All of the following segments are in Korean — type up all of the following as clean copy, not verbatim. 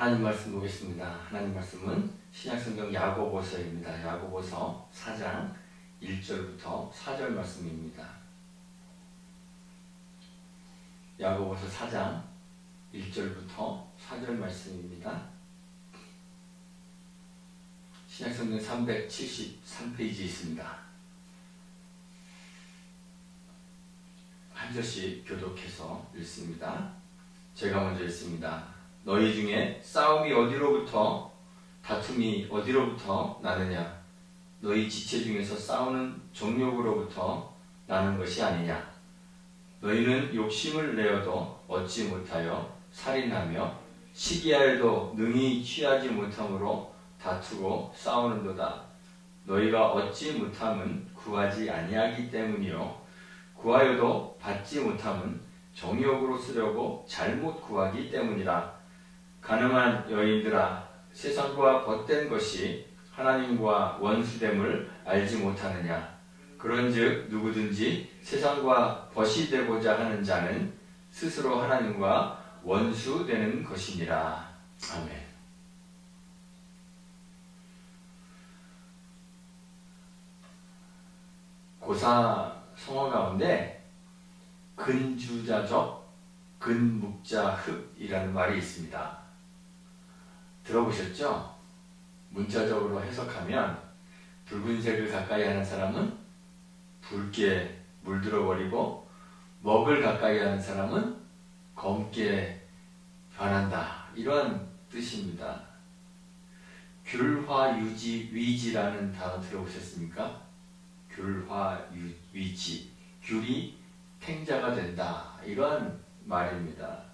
하나님 말씀 보겠습니다. 하나님 말씀은 신약성경 야고보서입니다. 야고보서 4장 1절부터 4절 말씀입니다. 야고보서 4장 1절부터 4절 말씀입니다. 신약성경 373페이지에 있습니다. 한 절씩 교독해서 읽습니다. 제가 먼저 읽습니다. 너희 중에 싸움이 어디로부터 다툼이 어디로부터 나느냐? 너희 지체 중에서 싸우는 정욕으로부터 나는 것이 아니냐? 너희는 욕심을 내어도 얻지 못하여 살인하며 시기하여도 능히 취하지 못함으로 다투고 싸우는도다. 너희가 얻지 못함은 구하지 아니하기 때문이요 구하여도 받지 못함은 정욕으로 쓰려고 잘못 구하기 때문이라. 가늠한 여인들아, 세상과 벗된 것이 하나님과 원수됨을 알지 못하느냐? 그런즉 누구든지 세상과 벗이 되고자 하는 자는 스스로 하나님과 원수되는 것이니라. 아멘. 고사 성어 가운데 근주자적 근묵자흑이라는 말이 있습니다. 들어보셨죠? 문자적으로 해석하면 붉은색을 가까이 하는 사람은 붉게 물들어 버리고 먹을 가까이 하는 사람은 검게 변한다. 이런 뜻입니다. 귤화유지위지라는 단어 들어보셨습니까? 귤화유위지. 귤이 탱자가 된다. 이런 말입니다.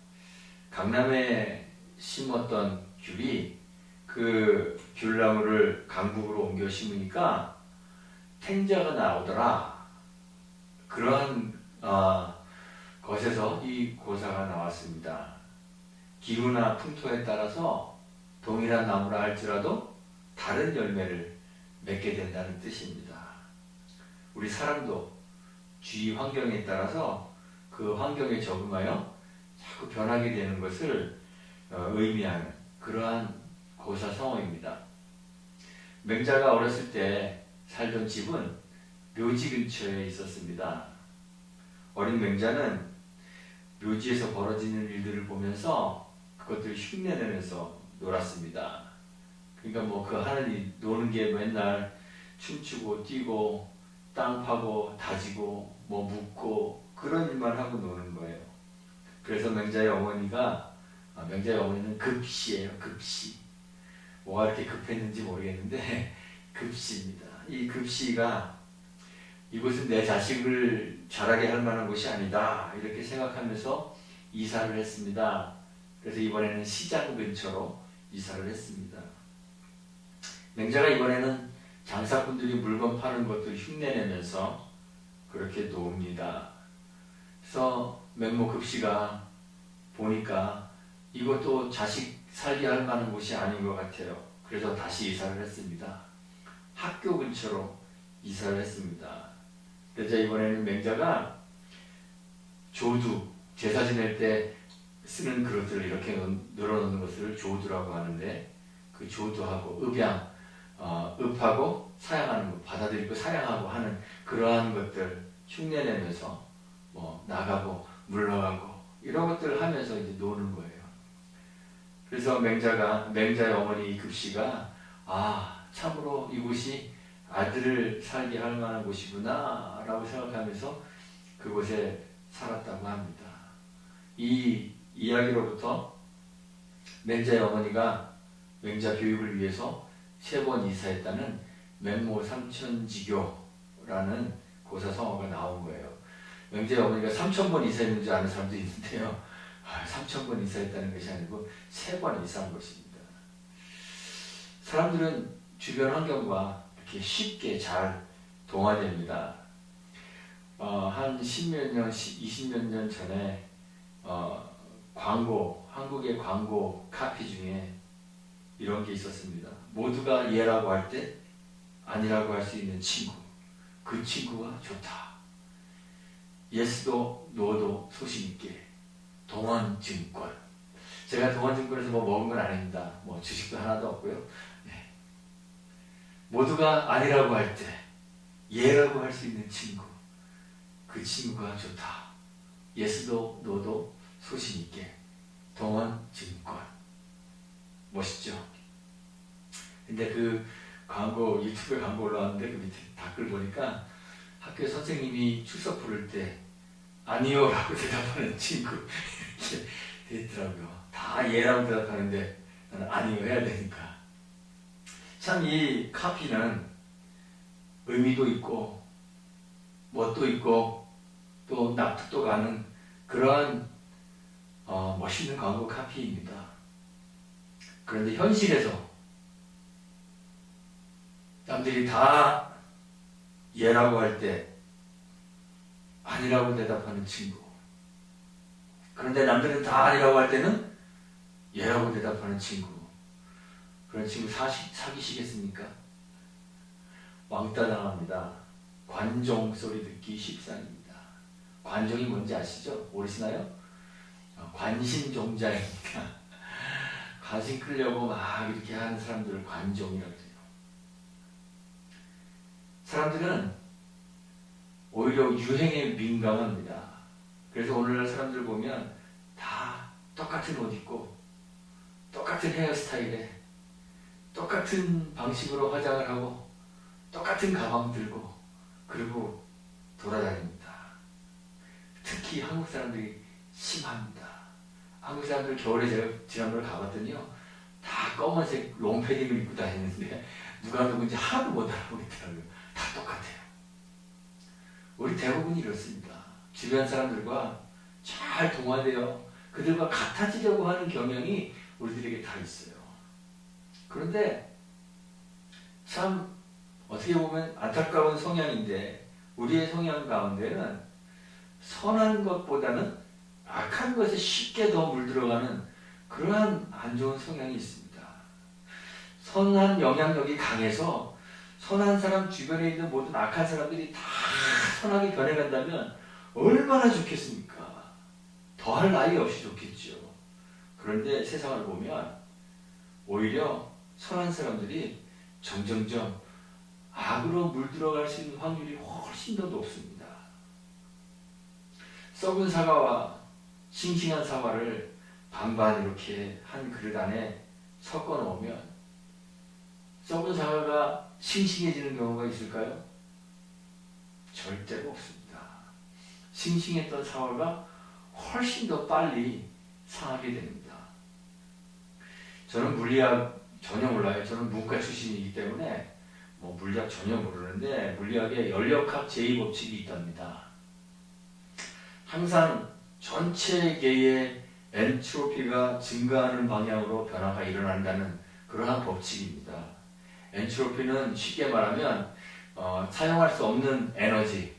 강남에 심었던 귤이 그 귤나무를 강북으로 옮겨 심으니까 탱자가 나오더라. 그러한 것에서 이 고사가 나왔습니다. 기후나 풍토에 따라서 동일한 나무라 할지라도 다른 열매를 맺게 된다는 뜻입니다. 우리 사람도 주위 환경에 따라서 그 환경에 적응하여 자꾸 변하게 되는 것을 의미하는 그러한 고사성어입니다. 맹자가 어렸을 때 살던 집은 묘지 근처에 있었습니다. 어린 맹자는 묘지에서 벌어지는 일들을 보면서 그것들을 흉내내면서 놀았습니다. 그러니까 그 하늘이 노는 게 맨날 춤추고 뛰고 땅 파고 다지고 묻고 그런 일만 하고 노는 거예요. 그래서 맹자의 어머니는 급시예요. 급시. 뭐가 이렇게 급했는지 모르겠는데 급시입니다. 이 급시가 이곳은 내 자식을 자라게 할 만한 곳이 아니다. 이렇게 생각하면서 이사를 했습니다. 그래서 이번에는 시장 근처로 이사를 했습니다. 맹자가 이번에는 장사꾼들이 물건 파는 것도 흉내내면서 그렇게 놓습니다. 그래서 맹모 급시가 보니까 이것도 자식 살게 할 만한 곳이 아닌 것 같아요. 그래서 다시 이사를 했습니다. 학교 근처로 이사를 했습니다. 그래서 이번에는 맹자가 조두, 제사 지낼 때 쓰는 그릇들을 이렇게 늘어놓는 것을 조두라고 하는데 그 조두하고 읍양, 읍하고 사양하는 것, 받아들이고 사양하고 하는 그러한 것들 흉내내면서 나가고 물러가고 이런 것들을 하면서 이제 노는 거예요. 그래서 맹자의 어머니 급시가 참으로 이곳이 아들을 살게 할 만한 곳이구나 라고 생각하면서 그곳에 살았다고 합니다. 이 이야기로부터 맹자의 어머니가 맹자 교육을 위해서 3번 이사했다는 맹모 삼천지교라는 고사성어가 나온 거예요. 맹자의 어머니가 3000번 이사했는 줄 아는 사람도 있는데요. 3000번 이사했다는 것이 아니고 3번 이사한 것입니다. 사람들은 주변 환경과 이렇게 쉽게 잘 동화됩니다. 한 10몇 년, 20몇 년 전에 한국의 광고 카피 중에 이런 게 있었습니다. 모두가 예라고 할 때 아니라고 할 수 있는 친구. 그 친구가 좋다. 예스도 노도 소신 있게 동원증권 제가 동원증권에서 뭐 먹은 건 아닙니다. 뭐 주식도 하나도 없고요. 네. 모두가 아니라고 할 때 예라고 할 수 있는 친구, 그 친구가 좋다. 예스도 노도 소신 있게 동원증권 멋있죠? 근데 그 광고 유튜브에 광고 올라왔는데 그 밑에 댓글 보니까 학교 선생님이 출석 부를 때 아니요 라고 대답하는 친구 이렇게 돼 있더라고요. 다 예라고 대답하는데 나는 아니요 해야 되니까. 참 이 카피는 의미도 있고 멋도 있고 또 납득도 가는 그러한 멋있는 광고 카피입니다. 그런데 현실에서 남들이 다 예라고 할 때 아니라고 대답하는 친구, 그런데 남들은 다 아니라고 할 때는 예라고 대답하는 친구, 그런 친구 사귀시겠습니까? 왕따 당합니다. 관종 소리 듣기 십상입니다. 관종이 뭔지 아시죠? 모르시나요? 관심종자입니다. 관심 끌려고 막 이렇게 하는 사람들을 관종이라고 해요. 사람들은 오히려 유행에 민감합니다. 그래서 오늘날 사람들 보면 다 똑같은 옷 입고 똑같은 헤어스타일에 똑같은 방식으로 화장을 하고 똑같은 가방 들고 그리고 돌아다닙니다. 특히 한국 사람들이 심합니다. 한국 사람들 겨울에 제가 지난번에 가봤더니요, 다 검은색 롱패딩을 입고 다니는데 누가 누군지 하나도 못 알아보겠더라고요. 다 똑같아요. 우리 대부분이 이렇습니다. 주변 사람들과 잘 동화되어 그들과 같아지려고 하는 경향이 우리들에게 다 있어요. 그런데 참 어떻게 보면 안타까운 성향인데 우리의 성향 가운데는 선한 것보다는 악한 것에 쉽게 더 물들어가는 그러한 안 좋은 성향이 있습니다. 선한 영향력이 강해서 선한 사람 주변에 있는 모든 악한 사람들이 다 선하게 변해간다면 얼마나 좋겠습니까? 더할 나위 없이 좋겠죠. 그런데 세상을 보면 오히려 선한 사람들이 점점점 악으로 물들어갈 수 있는 확률이 훨씬 더 높습니다. 썩은 사과와 싱싱한 사과를 반반 이렇게 한 그릇 안에 섞어 놓으면 썩은 사과가 싱싱해지는 경우가 있을까요? 절대로 없습니다. 싱싱했던 사과가 훨씬 더 빨리 상하게 됩니다. 저는 물리학 전혀 몰라요. 저는 문과 출신이기 때문에 물리학 전혀 모르는데 물리학에 연력학 제2법칙이 있답니다. 항상 전체 계의 엔트로피가 증가하는 방향으로 변화가 일어난다는 그러한 법칙입니다. 엔트로피는 쉽게 말하면 사용할 수 없는 에너지,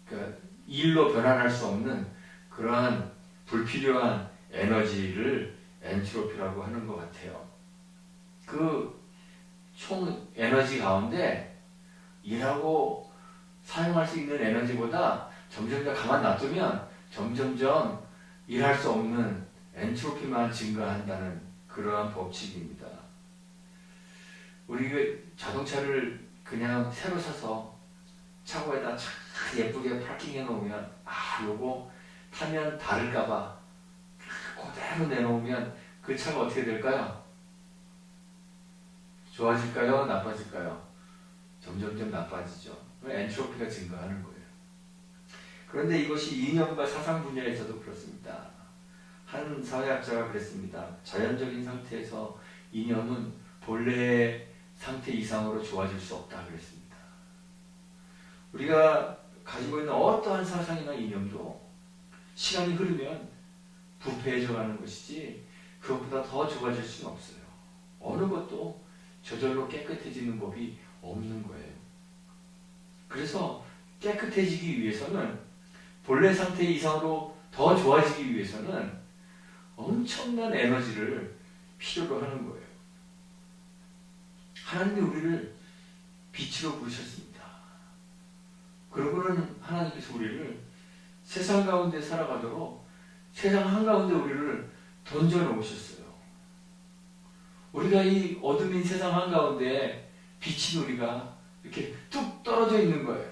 그러니까 일로 변환할 수 없는 그러한 불필요한 에너지를 엔트로피라고 하는 것 같아요. 그 총 에너지 가운데 일하고 사용할 수 있는 에너지보다 점점점 가만 놔두면 점점점 일할 수 없는 엔트로피만 증가한다는 그러한 법칙입니다. 우리 자동차를 그냥 새로 사서 차고에다 참 예쁘게 파킹해 놓으면 요거 타면 다를까봐 그대로 내놓으면 그 차가 어떻게 될까요? 좋아질까요? 나빠질까요? 점점점 나빠지죠. 엔트로피가 증가하는 거예요. 그런데 이것이 이념과 사상 분야에서도 그렇습니다. 한 사회학자가 그랬습니다. 자연적인 상태에서 이념은 본래의 상태 이상으로 좋아질 수 없다 그랬습니다. 우리가 가지고 있는 어떠한 사상이나 이념도 시간이 흐르면 부패해져 가는 것이지 그것보다 더 좋아질 수는 없어요. 어느 것도 저절로 깨끗해지는 법이 없는 거예요. 그래서 깨끗해지기 위해서는 본래 상태 이상으로 더 좋아지기 위해서는 엄청난 에너지를 필요로 하는 거예요. 하나님이 우리를 빛으로 부르셨습니다. 그러고는 하나님께서 우리를 세상 가운데 살아가도록 세상 한가운데 우리를 던져놓으셨어요. 우리가 이 어둠인 세상 한가운데 비친 우리가 이렇게 뚝 떨어져 있는 거예요.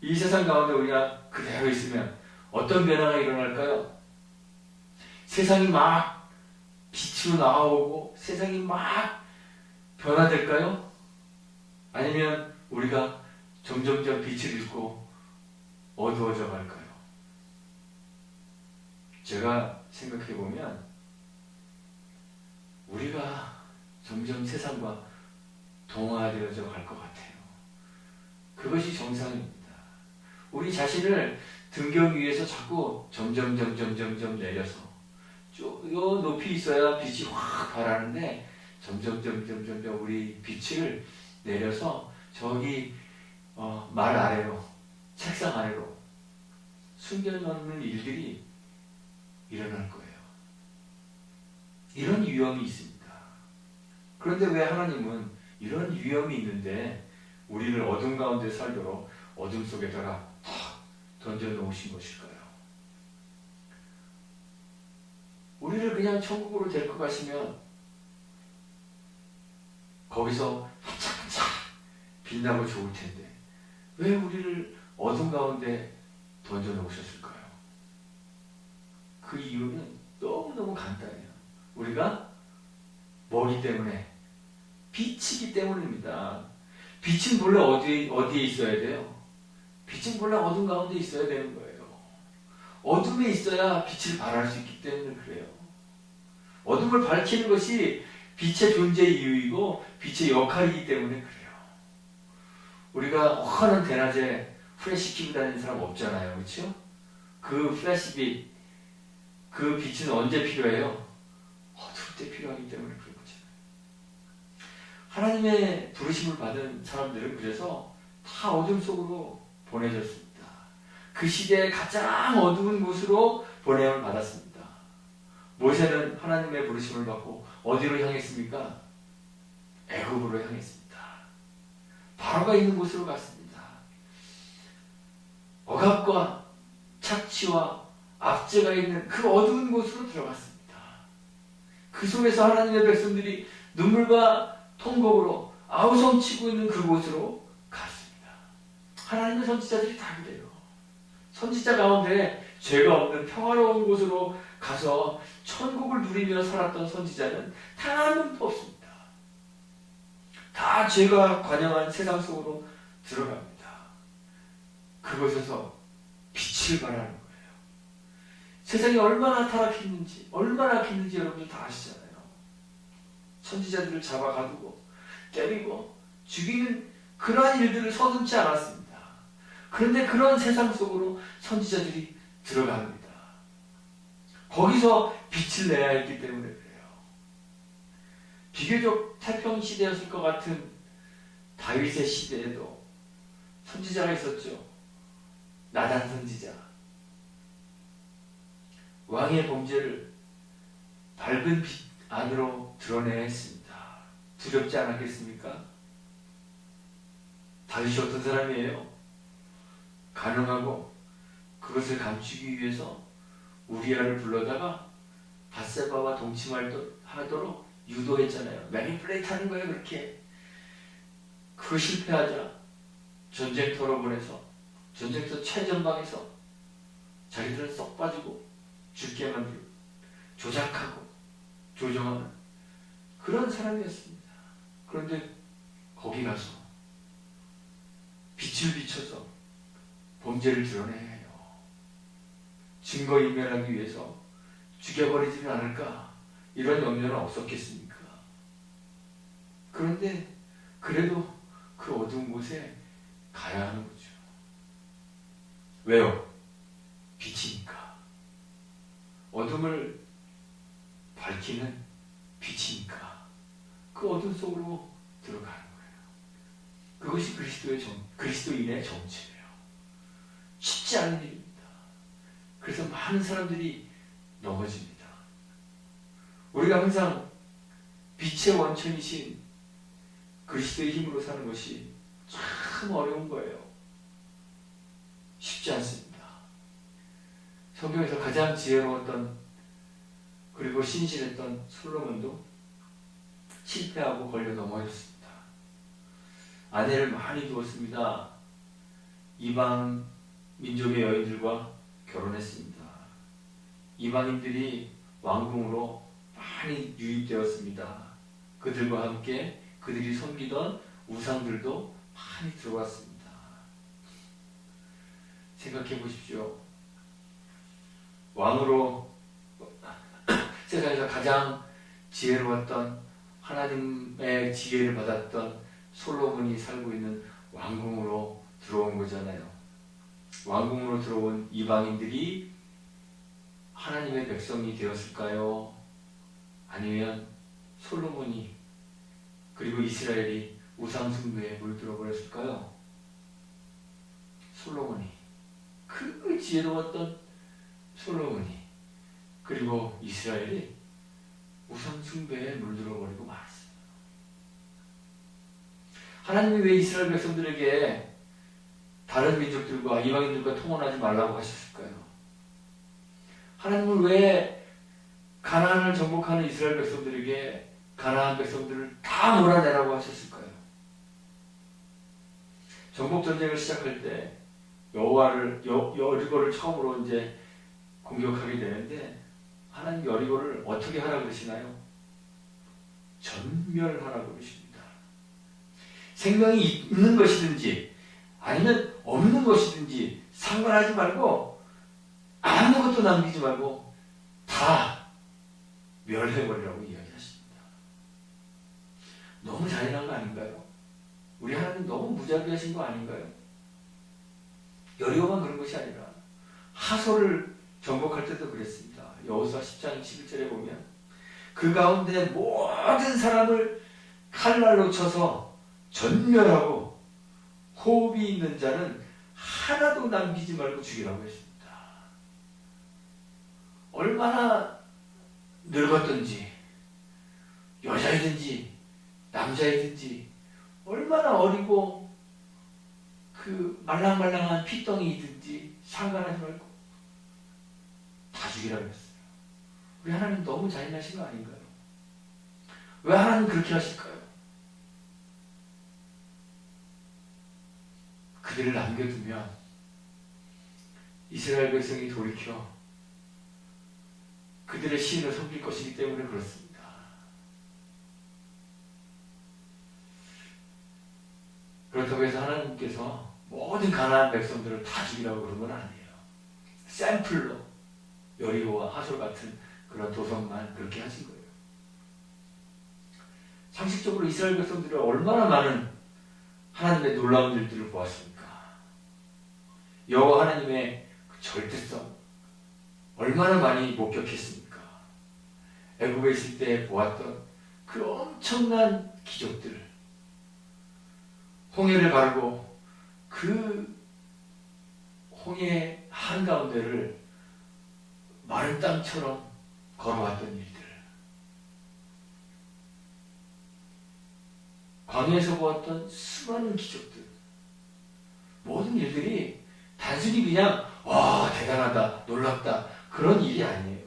이 세상 가운데 우리가 그대로 있으면 어떤 변화가 일어날까요? 세상이 막 빛으로 나오고 세상이 막 변화될까요? 아니면 우리가 점점점 빛을 잃고 어두워져 갈까요? 제가 생각해 보면 우리가 점점 세상과 동화되어져 갈 것 같아요. 그것이 정상입니다. 우리 자신을 등경 위에서 자꾸 점점 내려서 쭉 높이 있어야 빛이 확 발하는데 점점 우리 빛을 내려서 저기 말 아래로, 책상 아래로 숨겨놓는 일들이 일어날 거예요. 이런 위험이 있습니다. 그런데 왜 하나님은 이런 위험이 있는데 우리를 어둠 가운데 살도록 어둠 속에다가 탁 던져놓으신 것일까요? 우리를 그냥 천국으로 데리고 가시면 거기서 반짝반짝 빛나고 좋을 텐데 왜 우리를 어둠 가운데 던져놓으셨을까요? 그 이유는 너무너무 간단해요. 우리가 뭐기 때문에? 빛이기 때문입니다. 빛은 본래 어디에 있어야 돼요? 빛은 본래 어둠 가운데 있어야 되는 거예요. 어둠에 있어야 빛을 발할 수 있기 때문에 그래요. 어둠을 밝히는 것이 빛의 존재 이유이고 빛의 역할이기 때문에 그래요. 우리가 환한 대낮에 플래시 켜고 다니는 사람 없잖아요. 그렇죠? 그 플래시빛, 그 빛은 언제 필요해요? 어두울 때 필요하기 때문에 그런 거잖아요. 하나님의 부르심을 받은 사람들은 그래서 다 어둠 속으로 보내졌습니다. 그 시대에 가장 어두운 곳으로 보냄을 받았습니다. 모세는 하나님의 부르심을 받고 어디로 향했습니까? 애굽으로 향했습니다. 바로가 있는 곳으로 갔습니다. 억압과 착취와 압제가 있는 그 어두운 곳으로 들어갔습니다. 그 속에서 하나님의 백성들이 눈물과 통곡으로 아우성치고 있는 그곳으로 갔습니다. 하나님의 선지자들이 다 그래요. 선지자 가운데 죄가 없는 평화로운 곳으로 가서 천국을 누리며 살았던 선지자는 단 한 명도 없습니다. 다 죄가 관영한 세상 속으로 들어갑니다. 그곳에서 빛을 발하는 거예요. 세상이 얼마나 타락했는지, 얼마나 악했는지 여러분들 다 아시잖아요. 선지자들을 잡아 가두고 때리고 죽이는 그러한 일들을 서슴지 않았습니다. 그런데 그런 세상 속으로 선지자들이 들어갑니다. 거기서 빛을 내야 했기 때문에 그래요. 비교적 태평시대였을 것 같은 다윗의 시대에도 선지자가 있었죠. 나단 선지자. 왕의 범죄를 밝은 빛 안으로 드러내야 했습니다. 두렵지 않았겠습니까? 다윗이 어떤 사람이에요? 가능하고 그것을 감추기 위해서 우리아를 불러다가 밧세바와 동침하도록 유도했잖아요. 매니플레이트 하는 거예요. 그렇게. 그거 실패하자 전쟁터로 보내서 전쟁터 최전방에서 자기들은 쏙 빠지고 죽게 만들고 조작하고 조정하는 그런 사람이었습니다. 그런데 거기 가서 빛을 비춰서 범죄를 드러내야 해요. 증거인멸하기 위해서 죽여버리지는 않을까 이런 염려는 없었겠습니까? 그런데 그래도 그 어두운 곳에 가야 하는 거죠. 왜요? 빛이니까. 어둠을 밝히는 빛이니까 그 어둠 속으로 들어가는 거예요. 그것이 그리스도인의 정체예요. 쉽지 않은 일입니다. 그래서 많은 사람들이 넘어집니다. 우리가 항상 빛의 원천이신 그리스도의 힘으로 사는 것이 참 어려운 거예요. 쉽지 않습니다. 성경에서 가장 지혜로웠던 그리고 신실했던 솔로몬도 실패하고 걸려 넘어졌습니다. 아내를 많이 두었습니다. 이방 민족의 여인들과 결혼했습니다. 이방인들이 왕궁으로 많이 유입되었습니다. 그들과 함께 그들이 섬기던 우상들도 많이 들어왔습니다. 생각해 보십시오. 왕으로 세상에서 가장 지혜로웠던 하나님의 지혜를 받았던 솔로몬이 살고 있는 왕궁으로 들어온 거잖아요. 왕궁으로 들어온 이방인들이 하나님의 백성이 되었을까요? 아니면 솔로몬이 그리고 이스라엘이 우상숭배에 물들어 버렸을까요? 솔로몬이, 그 지혜로웠던 솔로몬이, 그리고 이스라엘이 우상숭배에 물들어 버리고 말았어요. 하나님이 왜 이스라엘 백성들에게 다른 민족들과 이방인들과 통혼하지 말라고 하셨을까요? 하나님은 왜 가나안을 정복하는 이스라엘 백성들에게 가나안 백성들을 다 몰아내라고 하셨을까요? 정복 전쟁을 시작할 때 여리고를 처음으로 이제 공격하게 되는데 하나님 여리고를 어떻게 하라고 그러시나요? 전멸하라고 그러십니다. 생명이 있는 것이든지 아니면 없는 것이든지 상관하지 말고 아무것도 남기지 말고 다 멸해버리라고 이야기하십니다. 너무 잔인한 거 아닌가요? 우리 하나님 너무 무자비하신 거 아닌가요? 여리고만 그런 것이 아니라 하솔을 정복할 때도 그랬습니다. 여호수아 10장 11절에 보면 그 가운데 모든 사람을 칼날로 쳐서 전멸하고 호흡이 있는 자는 하나도 남기지 말고 죽이라고 했습니다. 얼마나 늙었든지 여자이든지 남자이든지 얼마나 어리고 그 말랑말랑한 피덩이이든지 상관하지 말고 다 죽이라고 했어요. 우리 하나님 너무 잔인하신 거 아닌가요? 왜 하나님 그렇게 하실까요? 그들을 남겨두면 이스라엘 백성이 돌이켜 그들의 신을 섬길 것이기 때문에 그렇습니다. 그렇다고 해서 하나님께서 모든 가나안 백성들을 다 죽이라고 그런 건 아니에요. 샘플로 여리고와 하솔 같은 그런 도성만 그렇게 하신 거예요. 상식적으로 이스라엘 백성들이 얼마나 많은 하나님의 놀라운 일들을 보았습니까? 여호와 하나님의 그 절대성 얼마나 많이 목격했습니까? 애굽에 있을 때 보았던 그 엄청난 기적들, 홍해를 가르고 그 홍해 한가운데를 마른 땅처럼 걸어왔던 일들, 광야에서 보았던 수많은 기적들, 모든 일들이 단순히 그냥 와 대단하다 놀랍다 그런 일이 아니에요.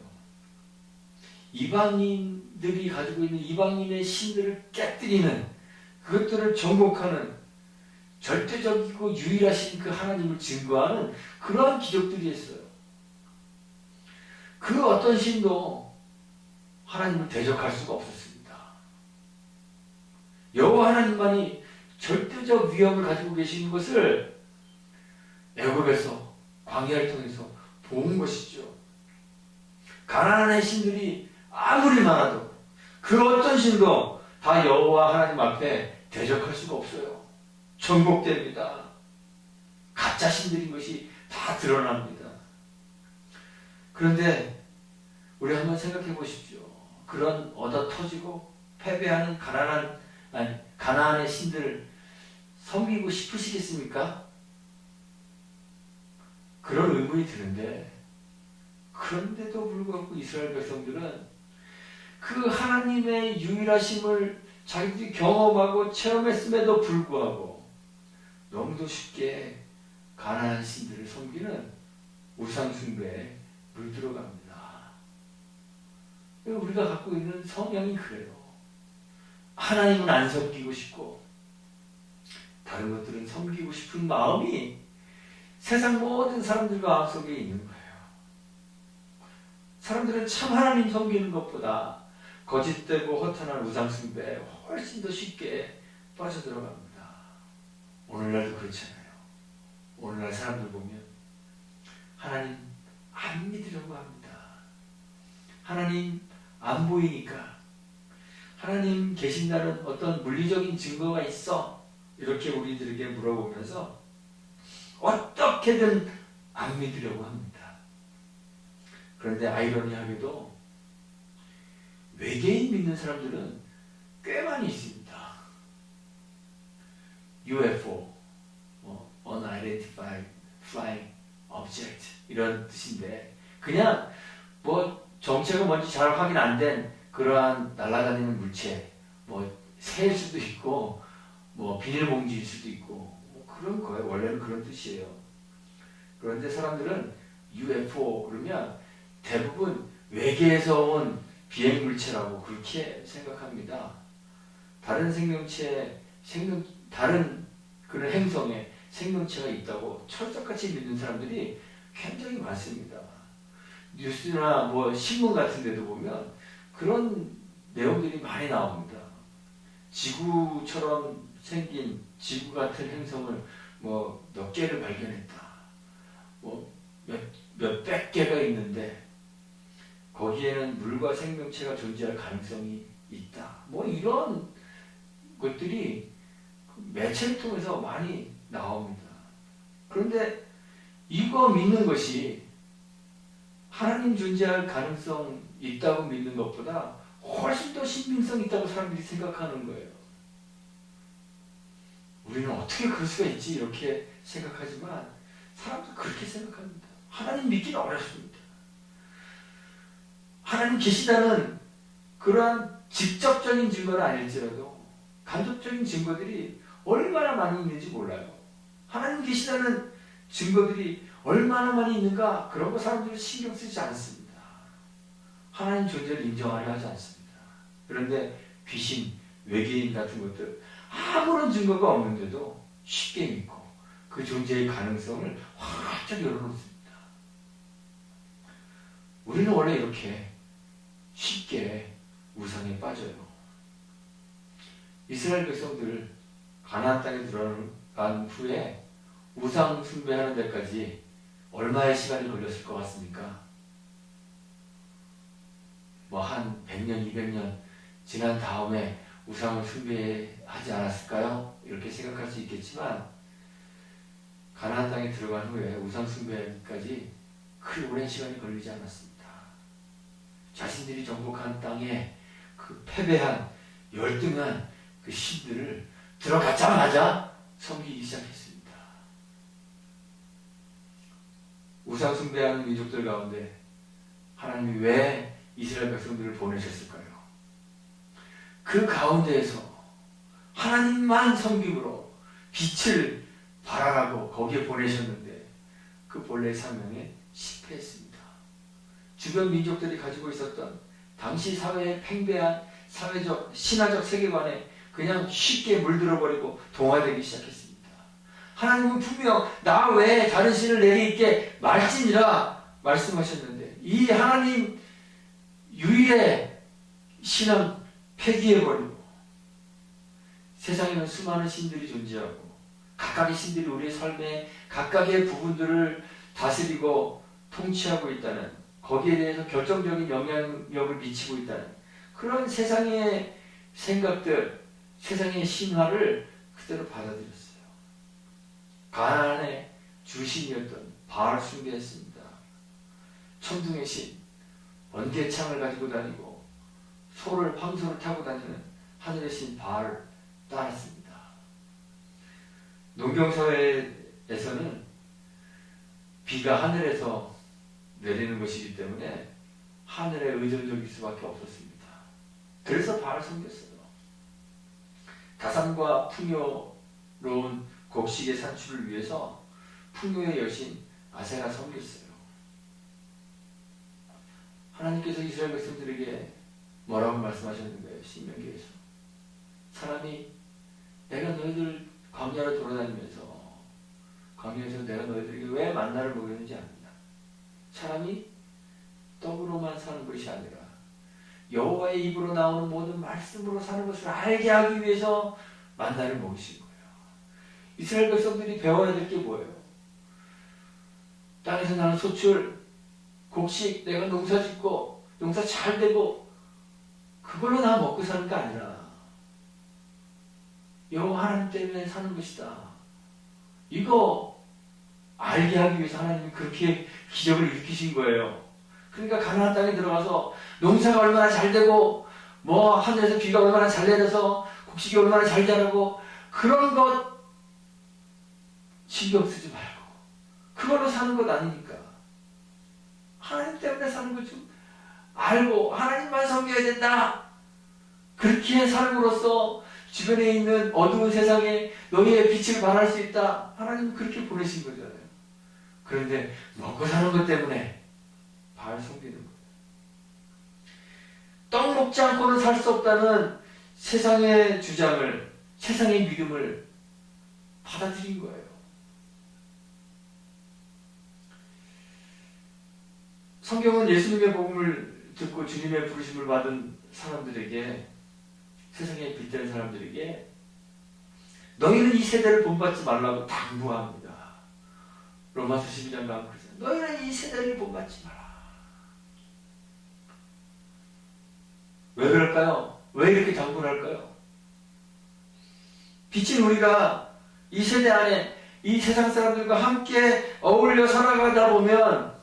이방인들이 가지고 있는 이방인의 신들을 깨뜨리는, 그것들을 정복하는 절대적이고 유일하신 그 하나님을 증거하는 그러한 기적들이 있어요. 그 어떤 신도 하나님을 대적할 수가 없었습니다. 여호와 하나님만이 절대적 위엄을 가지고 계시는 것을 애굽에서 광야를 통해서 본 것이죠. 가나안의 신들이 아무리 많아도 그 어떤 신도 다 여호와 하나님 앞에 대적할 수가 없어요. 정복됩니다. 가짜 신들인 것이 다 드러납니다. 그런데 우리 한번 생각해 보십시오. 그런 얻어 터지고 패배하는 가나안의 신들을 섬기고 싶으시겠습니까? 그런 의문이 드는데, 그런데도 불구하고 이스라엘 백성들은 그 하나님의 유일하심을 자기들이 경험하고 체험했음에도 불구하고 너무도 쉽게 가나안 신들을 섬기는 우상 숭배에 물들어갑니다. 우리가 갖고 있는 성향이 그래요. 하나님은 안 섬기고 싶고 다른 것들은 섬기고 싶은 마음이 세상 모든 사람들 마음속에 있는 거예요. 사람들은 참 하나님 섬기는 것보다 거짓되고 허탄한 우상숭배에 훨씬 더 쉽게 빠져들어갑니다. 오늘날도 그렇잖아요. 오늘날 사람들 보면 하나님 안 믿으려고 합니다. 하나님 안 보이니까, 하나님 계신다는 어떤 물리적인 증거가 있어, 이렇게 우리들에게 물어보면서 어떻게든 안 믿으려고 합니다. 그런데 아이러니하게도 외계인 믿는 사람들은 꽤 많이 있습니다. UFO, Unidentified Flying Object, 이런 뜻인데, 그냥 정체가 뭔지 잘 확인 안 된 그러한 날아다니는 물체, 새일 수도 있고 비닐봉지일 수도 있고 그런 거예요. 원래는 그런 뜻이에요. 그런데 사람들은 UFO 그러면 대부분 외계에서 온 비행물체라고 그렇게 생각합니다. 다른 다른 그런 행성에 생명체가 있다고 철석같이 믿는 사람들이 굉장히 많습니다. 뉴스나 신문 같은 데도 보면 그런 내용들이 많이 나옵니다. 지구처럼 생긴 지구 같은 행성을 몇 개를 발견했다. 몇백 개가 있는데 거기에는 물과 생명체가 존재할 가능성이 있다. 이런 것들이 매체를 통해서 많이 나옵니다. 그런데 이거 믿는 것이 하나님 존재할 가능성 있다고 믿는 것보다 훨씬 더 신빙성 있다고 사람들이 생각하는 거예요. 우리는 어떻게 그럴 수가 있지 이렇게 생각하지만 사람들 그렇게 생각합니다. 하나님 믿기는 어렵습니다. 하나님 계시다는 그러한 직접적인 증거는 아닐지라도 간접적인 증거들이 얼마나 많이 있는지 몰라요. 하나님 계시다는 증거들이 얼마나 많이 있는가, 그런 거 사람들이 신경 쓰지 않습니다. 하나님 존재를 인정하려 하지 않습니다. 그런데 귀신, 외계인 같은 것들 아무런 증거가 없는데도 쉽게 믿고 그 존재의 가능성을 활짝 열어놓습니다. 우리는 원래 이렇게 쉽게 우상에 빠져요. 이스라엘 백성들 가나안 땅에 들어간 후에 우상 숭배하는 데까지 얼마의 시간이 걸렸을 것 같습니까? 한 100년, 200년 지난 다음에 우상을 숭배하지 않았을까요? 이렇게 생각할 수 있겠지만 가나안 땅에 들어간 후에 우상 숭배까지 그리 오랜 시간이 걸리지 않았습니다. 자신들이 정복한 땅에 그 패배한 열등한 그 신들을 들어가자마자 섬기기 시작했습니다. 우상 숭배하는 민족들 가운데 하나님이 왜 이스라엘 백성들을 보내셨을까요? 그 가운데에서 하나님만 섬김으로 빛을 발하라고 거기에 보내셨는데 그 본래의 사명에 실패했습니다. 주변 민족들이 가지고 있었던 당시 사회의 팽배한 사회적, 신화적 세계관에 그냥 쉽게 물들어버리고 동화되기 시작했습니다. 하나님은 분명 나 외에 다른 신을 내게 있게 말지니라 말씀하셨는데 이 하나님 유일의 신은 폐기해버리고 세상에는 수많은 신들이 존재하고 각각의 신들이 우리의 삶의 각각의 부분들을 다스리고 통치하고 있다는, 거기에 대해서 결정적인 영향력을 미치고 있다는 그런 세상의 생각들, 세상의 신화를 그대로 받아들였어요. 가나안의 주신이었던 바알 숭배했습니다. 천둥의 신, 번개창을 가지고 다니고 황소를 타고 다니는 하늘의 신 바알을 따랐습니다. 농경사회에서는 비가 하늘에서 내리는 것이기 때문에 하늘에 의존적일 수밖에 없었습니다. 그래서 바알 섬겼어요. 다산과 풍요로운 곡식의 산출을 위해서 풍요의 여신 아세라 섬겼어요. 하나님께서 이스라엘 백성들에게 뭐라고 말씀하셨는 거예요? 신명기에서. 사람이 내가 너희들 광야로 돌아다니면서 광야에서 내가 너희들에게 왜 만나를 먹였는지 압니다. 사람이 떡으로만 사는 것이 아니라 여호와의 입으로 나오는 모든 말씀으로 사는 것을 알게 하기 위해서 만나를 먹이신 거예요. 이스라엘 백성들이 배워야 될 게 뭐예요? 땅에서 나는 소출, 곡식, 내가 농사 짓고 농사 잘 되고 그걸로 나 먹고 사는 게 아니라 여호와 하나님 때문에 사는 것이다. 이거 알게 하기 위해서 하나님이 그렇게 기적을 일으키신 거예요. 그러니까 가나안 땅에 들어가서 농사가 얼마나 잘 되고 뭐 하늘에서 비가 얼마나 잘 내려서 곡식이 얼마나 잘 자라고 그런 것 신경 쓰지 말고 그걸로 사는 것 아니니까 하나님 때문에 사는 것 좀 알고 하나님만 섬겨야 된다. 그렇게 삶으로써 주변에 있는 어두운 세상에 너희의 빛을 발할 수 있다. 하나님은 그렇게 보내신 거잖아요. 그런데 먹고 사는 것 때문에 바알 섬기는 거예요. 떡 먹지 않고는 살 수 없다는 세상의 주장을, 세상의 믿음을 받아들인 거예요. 성경은 예수님의 복음을 듣고 주님의 부르심을 받은 사람들에게, 세상에 빛된 사람들에게 너희는 이 세대를 본받지 말라고 당부합니다. 로마서 12장 가면 그러잖아요. 너희는 이 세대를 본받지 마라. 왜 그럴까요? 왜 이렇게 당부를 할까요? 빛인 우리가 이 세대 안에 이 세상 사람들과 함께 어울려 살아가다 보면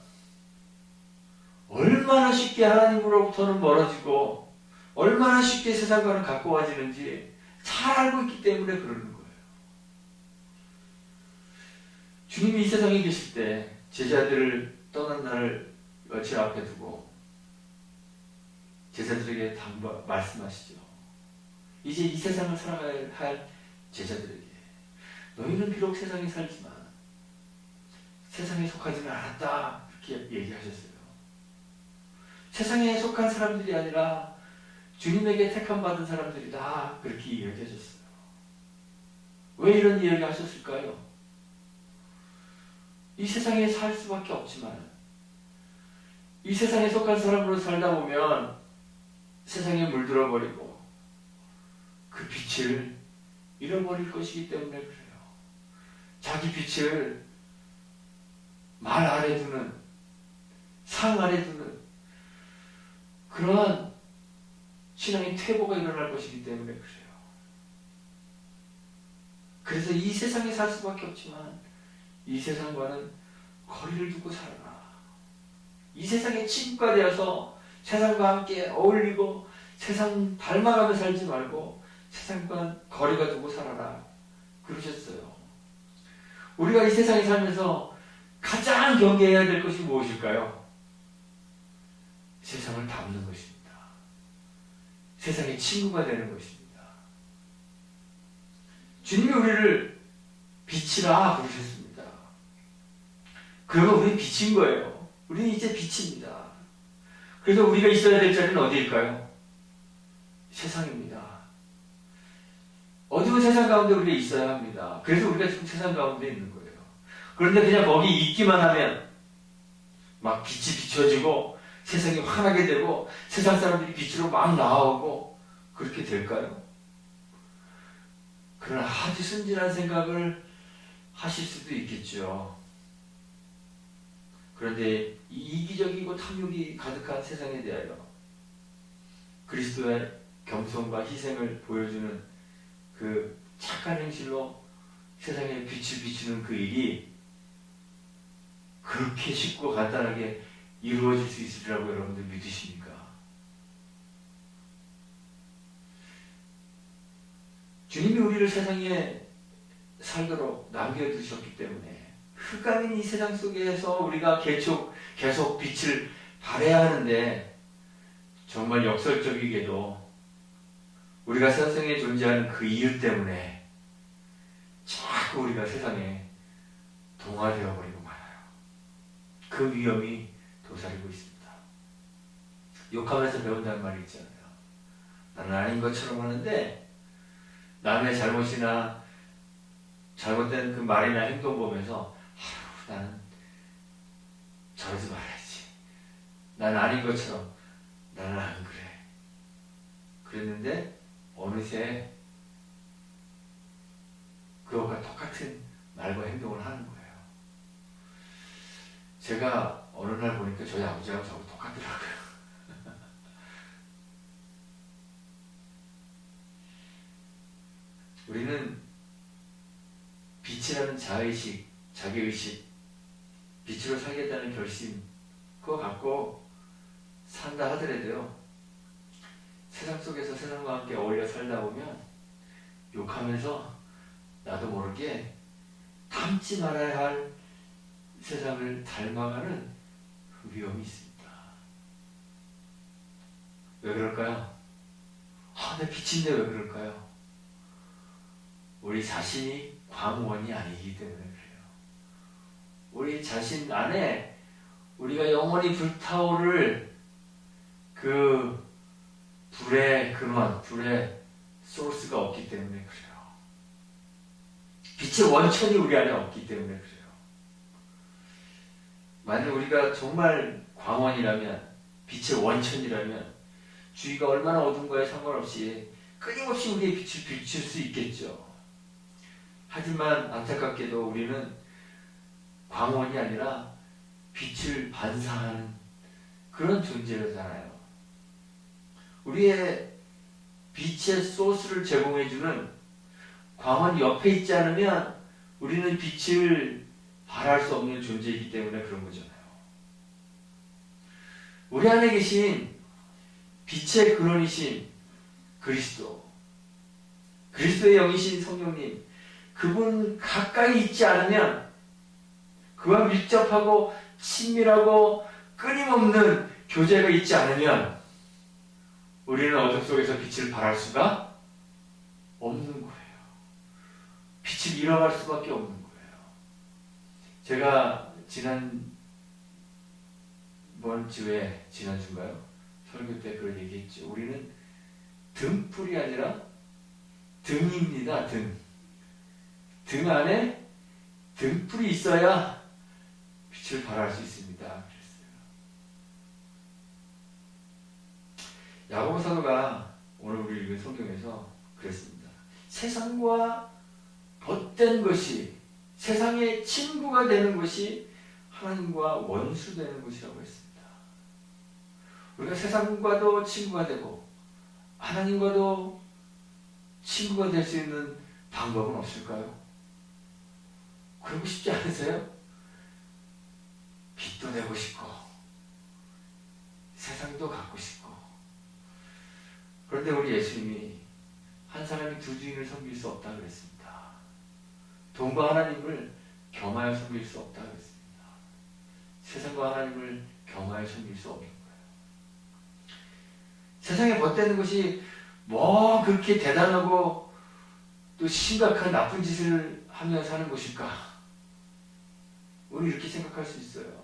얼마나 쉽게 하나님으로부터는 멀어지고 얼마나 쉽게 세상과는 가까워지는지 잘 알고 있기 때문에 그러는 거예요. 주님이 이 세상에 계실 때 제자들을 떠난 날을 며칠 앞에 두고 제자들에게 말씀하시죠. 이제 이 세상을 살아가야 할 제자들에게 너희는 비록 세상에 살지만 세상에 속하지는 않았다. 이렇게 얘기하셨어요. 세상에 속한 사람들이 아니라 주님에게 택함받은 사람들이다. 그렇게 이야기하셨어요. 왜 이런 이야기 하셨을까요? 이 세상에 살 수밖에 없지만 이 세상에 속한 사람으로 살다 보면 세상에 물들어버리고 그 빛을 잃어버릴 것이기 때문에 그래요. 자기 빛을 말 아래 두는, 상 아래 두는 그러한 신앙의 퇴보가 일어날 것이기 때문에 그래요. 그래서 이 세상에 살 수밖에 없지만 이 세상과는 거리를 두고 살아라. 이 세상에 침과되어서 세상과 함께 어울리고 세상 닮아가며 살지 말고 세상과 거리가 두고 살아라. 그러셨어요. 우리가 이 세상에 살면서 가장 경계해야 될 것이 무엇일까요? 세상을 닮는 것입니다. 세상의 친구가 되는 것입니다. 주님이 우리를 빛이라 부르셨습니다. 그러면 우리는 빛인 거예요. 우리는 이제 빛입니다. 그래서 우리가 있어야 될 자리는 어디일까요? 세상입니다. 어두운 세상 가운데 우리가 있어야 합니다. 그래서 우리가 지금 세상 가운데 있는 거예요. 그런데 그냥 거기 있기만 하면 막 빛이 비춰지고 세상이 환하게 되고 세상 사람들이 빛으로 막 나오고 그렇게 될까요? 그러나 아주 순진한 생각을 하실 수도 있겠죠. 그런데 이 이기적이고 탐욕이 가득한 세상에 대하여 그리스도의 겸손과 희생을 보여주는 그 착한 행실로 세상에 빛을 비추는 그 일이 그렇게 쉽고 간단하게 이루어질 수 있으리라고 여러분들 믿으십니까? 주님이 우리를 세상에 살도록 남겨두셨기 때문에 흑암인 이 세상 속에서 우리가 계속 빛을 발해야 하는데 정말 역설적이게도 우리가 세상에 존재하는 그 이유 때문에 자꾸 우리가 세상에 동화되어 버리고 말아요. 그 위험이 도사리고 있습니다. 욕하면서 배운다는 말이 있잖아요. 나는 아닌 것처럼 하는데 남의 잘못이나 잘못된 그 말이나 행동 보면서 나는 저러지 말아야지. 나는 아닌 것처럼 나는 안 그래. 그랬는데 어느새 그것과 똑같은 말과 행동을 하는 거예요. 제가 어느 날 보니까 저희 아버지하고 저하고 똑같더라고요. 우리는 빛이라는 자의식, 자기의식, 빛으로 살겠다는 결심, 그거 갖고 산다 하더라도요, 세상 속에서 세상과 함께 어울려 살다 보면 욕하면서 나도 모르게 닮지 말아야 할 세상을 닮아가는 위험이 있습니다. 왜 그럴까요? 내 빛인데 왜 그럴까요? 우리 자신이 광원이 아니기 때문에 그래요. 우리 자신 안에 우리가 영원히 불타오를 그 불의 근원, 불의 소스가 없기 때문에 그래요. 빛의 원천이 우리 안에 없기 때문에 그래요. 만약 우리가 정말 광원이라면, 빛의 원천이라면 주위가 얼마나 어두운 거에 상관없이 끊임없이 우리의 빛을 비출 수 있겠죠. 하지만 안타깝게도 우리는 광원이 아니라 빛을 반사하는 그런 존재잖아요. 우리의 빛의 소스를 제공해주는 광원이 옆에 있지 않으면 우리는 빛을 발할 수 없는 존재이기 때문에 그런 거잖아요. 우리 안에 계신 빛의 근원이신 그리스도, 그리스도의 영이신 성령님, 그분 가까이 있지 않으면, 그와 밀접하고 친밀하고 끊임없는 교제가 있지 않으면 우리는 어둠 속에서 빛을 발할 수가 없는 거예요. 빛을 잃어갈 수밖에 없는 거예요. 제가 지난주인가요? 설교 때 그런 얘기했죠. 우리는 등불이 아니라 등입니다. 등 안에 등불이 있어야 빛을 발할 수 있습니다. 그랬어요. 야고보 사도가 오늘 우리 읽은 성경에서 그랬습니다. 세상과 벗된 것이, 세상의 친구가 되는 것이 하나님과 원수되는 것이라고 했습니다. 우리가 세상과도 친구가 되고 하나님과도 친구가 될 수 있는 방법은 없을까요? 그러고 싶지 않으세요? 빛도 되고 싶고 세상도 갖고 싶고. 그런데 우리 예수님이 한 사람이 두 주인을 섬길 수 없다고 그랬습니다. 돈과 하나님을 겸하여 섬길 수 없다고 그랬습니다. 세상과 하나님을 겸하여 섬길 수 없는 거예요. 세상에 벗대는 것이 뭐 그렇게 대단하고 또 심각한 나쁜 짓을 하며 사는 것일까? 우리 이렇게 생각할 수 있어요.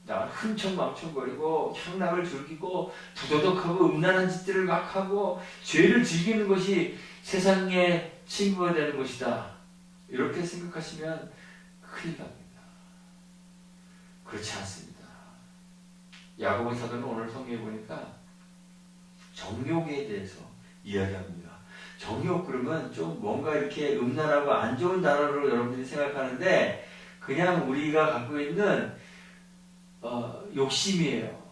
나 흥청망청거리고 향락을 즐기고 부도덕하고 음란한 짓들을 막 하고 죄를 즐기는 것이 세상의 친구가 되는 것이다. 이렇게 생각하시면 큰일 납니다. 그렇지 않습니다. 야고보 사도는 오늘 성경에 보니까 정욕에 대해서 이야기합니다. 정욕 그러면 좀 뭔가 이렇게 음란하고 안 좋은 단어로 여러분들이 생각하는데 그냥 우리가 갖고 있는 욕심이에요.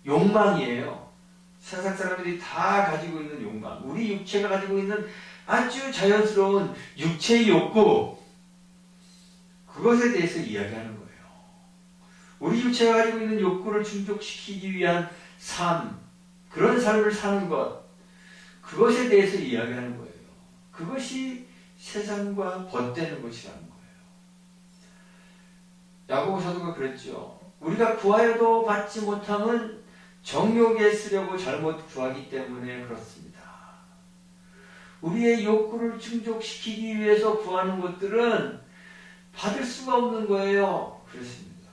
욕망이에요. 세상 사람들이 다 가지고 있는 욕망. 우리 육체가 가지고 있는 아주 자연스러운 육체의 욕구. 그것에 대해서 이야기하는 거예요. 우리 육체가 가지고 있는 욕구를 충족시키기 위한 삶. 그런 삶을 사는 것. 그것에 대해서 이야기하는 거예요. 그것이 세상과 벗대는 것이라는 거예요. 야고보 사도가 그랬죠. 우리가 구하여도 받지 못함은 정욕에 쓰려고 잘못 구하기 때문에 그렇습니다. 우리의 욕구를 충족시키기 위해서 구하는 것들은 받을 수가 없는 거예요. 그렇습니다.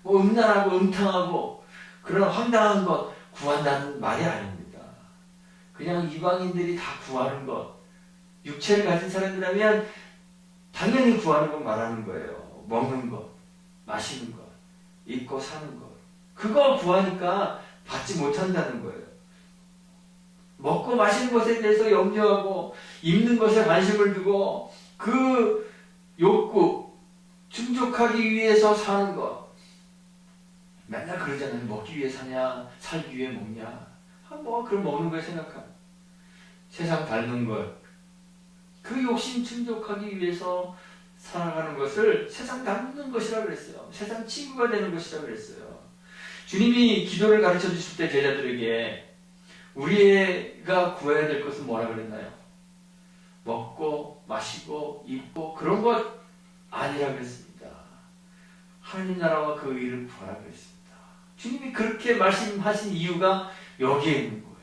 음란하고 음탕하고 그런 황당한 것 구한다는 말이 아닙니다. 그냥 이방인들이 다 구하는 것, 육체를 가진 사람이라면 당연히 구하는 것 말하는 거예요. 먹는 것, 마시는 것, 입고 사는 것. 그거 구하니까 받지 못한다는 거예요. 먹고 마시는 것에 대해서 염려하고 입는 것에 관심을 두고 그 욕구 충족하기 위해서 사는 것. 맨날 그러잖아요. 먹기 위해 사냐, 살기 위해 먹냐. 그럼 먹는 거에 생각하면 세상 닮은 것, 그 욕심 충족하기 위해서 살아가는 것을 세상 닮는 것이라고 그랬어요. 세상 친구가 되는 것이라고 그랬어요. 주님이 기도를 가르쳐 주실 때 제자들에게 우리가 구해야 될 것은 뭐라 그랬나요? 먹고 마시고 입고 그런 것 아니라 그랬습니다. 하나님 나라와 그 의를 구하라 그랬습니다. 주님이 그렇게 말씀하신 이유가 여기에 있는 거예요.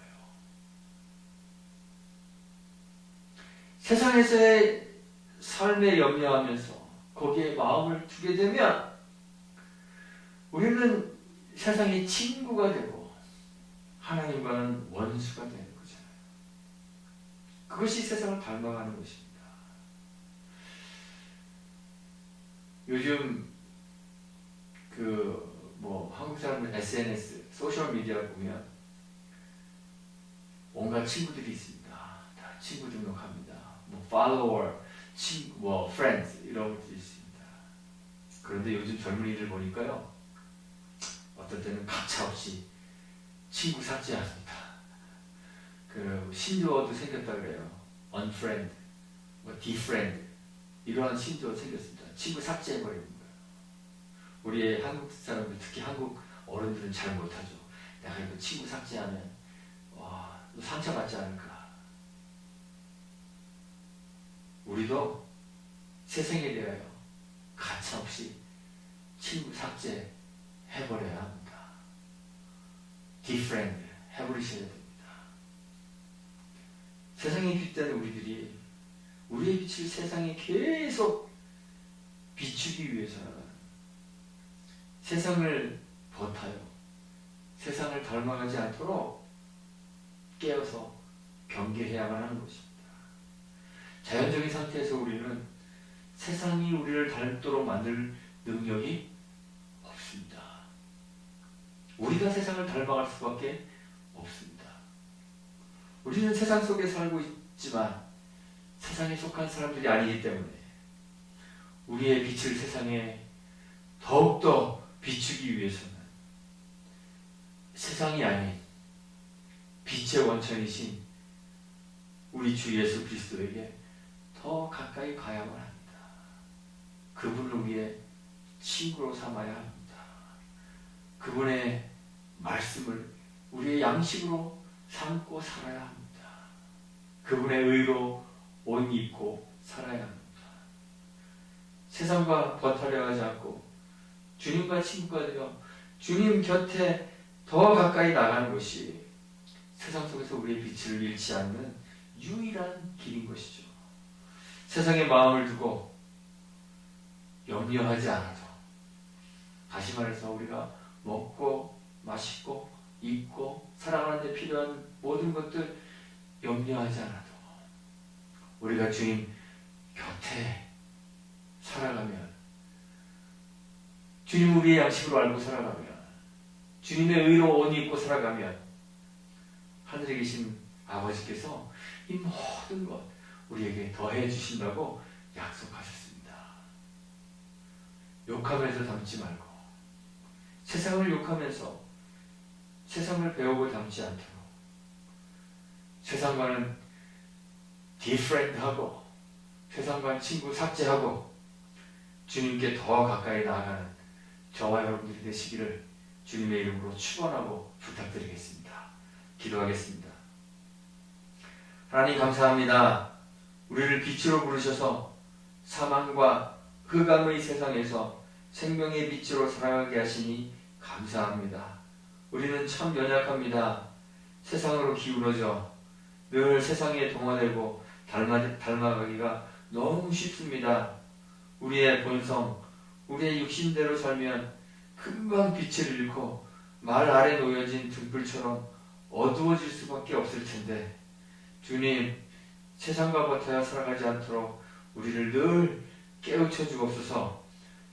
세상에서의 삶에 염려하면서 거기에 마음을 두게 되면 우리는 세상의 친구가 되고 하나님과는 원수가 되는 거잖아요. 그것이 세상을 닮아가는 것입니다. 요즘 한국 사람들 SNS, 소셜미디어 보면 온갖 친구들이 있습니다. 다 친구 등록합니다. follower, 친구, friends 이런 것도 있습니다. 그런데 요즘 젊은이들 보니까요, 어떨 때는 가차 없이 친구 삭제합니다. 신조어도 생겼다 그래요. unfriend, defriend 이러한 신조어 생겼습니다. 친구 삭제해버리는 거예요. 우리의 한국 사람들, 특히 한국 어른들은 잘 못하죠. 내가 이거 친구 삭제하면 너 상처받지 않을까. 우리도 세상에 대하여 가차없이 친구 삭제해버려야 합니다. defriend 해버리셔야 됩니다. 세상에 빛되는 우리들이 우리의 빛을 세상에 계속 비추기 위해서는 세상을 버타요. 세상을 닮아가지 않도록 깨어서 경계해야만 하는 것입니다. 자연적인 상태에서 우리는 세상이 우리를 닮도록 만들 능력이 없습니다. 우리가 세상을 닮아갈 수밖에 없습니다. 우리는 세상 속에 살고 있지만 세상에 속한 사람들이 아니기 때문에 우리의 빛을 세상에 더욱더 비추기 위해서는 세상이 아닌 빛의 원천이신 우리 주 예수 그리스도에게 더 가까이 가야만 합니다. 그분을 우리의 친구로 삼아야 합니다. 그분의 말씀을 우리의 양식으로 삼고 살아야 합니다. 그분의 의로 옷 입고 살아야 합니다. 세상과 버타려 하지 않고 주님과 친구가 되어 주님 곁에 더 가까이 나가는 것이 세상 속에서 우리의 빛을 잃지 않는 유일한 길인 것이죠. 세상에 마음을 두고 염려하지 않아도, 다시 말해서 우리가 먹고 마시고 입고 살아가는 데 필요한 모든 것들 염려하지 않아도 우리가 주님 곁에 살아가면, 주님 우리의 양식으로 알고 살아가면, 주님의 의로 옷 입고 살아가면 하늘에 계신 아버지께서 이 모든 것 우리에게 더해 주신다고 약속하셨습니다. 욕하면서 담지 말고, 세상을 욕하면서 세상을 배우고 담지 않도록, 세상과는 디프렌드하고 세상과 친구 삭제하고 주님께 더 가까이 나아가는 저와 여러분들이 되시기를 주님의 이름으로 축원하고 부탁드리겠습니다. 기도하겠습니다. 하나님 감사합니다. 우리를 빛으로 부르셔서 사망과 흑암의 세상에서 생명의 빛으로 살아가게 하시니 감사합니다. 우리는 참 연약합니다. 세상으로 기울어져 늘 세상에 동화되고 닮아가기가 너무 쉽습니다. 우리의 본성, 우리의 육신대로 살면 금방 빛을 잃고 말 아래 놓여진 등불처럼 어두워질 수밖에 없을 텐데 주님, 세상과 같아 살아가지 않도록 우리를 늘 깨우쳐 주옵소서.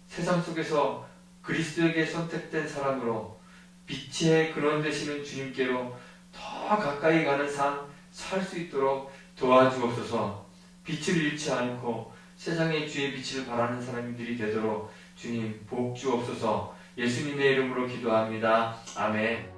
세상 속에서 그리스도에게 선택된 사람으로 빛의 근원 되시는 주님께로 더 가까이 가는 삶 살 수 있도록 도와주옵소서. 빛을 잃지 않고 세상의 주의 빛을 바라는 사람들이 되도록 주님 복 주옵소서. 예수님의 이름으로 기도합니다. 아멘.